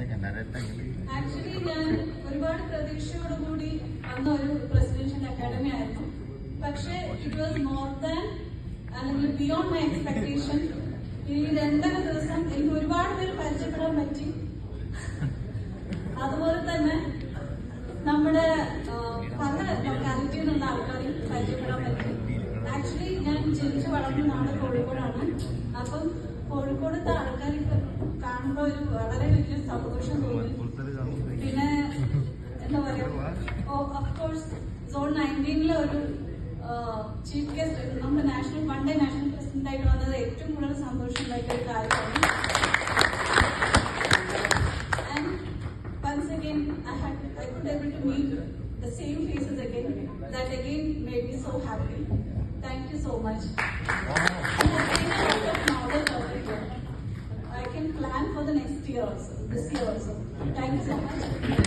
Actually ഞാൻ ഒരുപാട് പ്രതീക്ഷയോടുകൂടി വന്ന ഒരു പ്രസിഡൻഷ്യൽ അക്കാഡമി ആയിരുന്നു. പക്ഷേ ഇറ്റ് വാസ് മോർ ദാൻ അല്ലെങ്കിൽ ബിയോണ്ട് മൈ എക്സ്പെക്ടേഷൻ. ഈ 2.5 ദിവസം എനിക്ക് ഒരുപാട് പേര് പരിചയപ്പെടാൻ പറ്റി. അതുപോലെ തന്നെ നമ്മുടെ പല ലൊക്കാലിറ്റിയിൽ നിന്നുള്ള ആൾക്കാരെയും പരിചയപ്പെടാൻ പറ്റി. ആക്ച്വലി ഞാൻ ജനിച്ചു വളർന്ന നാട് കോഴിക്കോടാണ്. അപ്പം കോഴിക്കോടത്തെ ആൾക്കാർ കാണുമ്പോൾ ഒരു വളരെ വലിയ സന്തോഷം തോന്നി. പിന്നെ എന്താ പറയാ, ഓഫ്കോഴ്സ് സോൺ 19 ഒരു ചീഫ് ഗസ്റ്റ് നമ്മുടെ നാഷണൽ പ്രസിഡന്റ് ആയിട്ട് വന്നത് ഏറ്റവും കൂടുതൽ സന്തോഷം ഉണ്ടാക്കിയ ഒരു കാര്യമാണ്. And once again I could able to meet the same faces again. That again made me so happy. Thank you so much. And I gained a lot of knowledge over here. I can plan for the next year also, this year also. Thank you so much.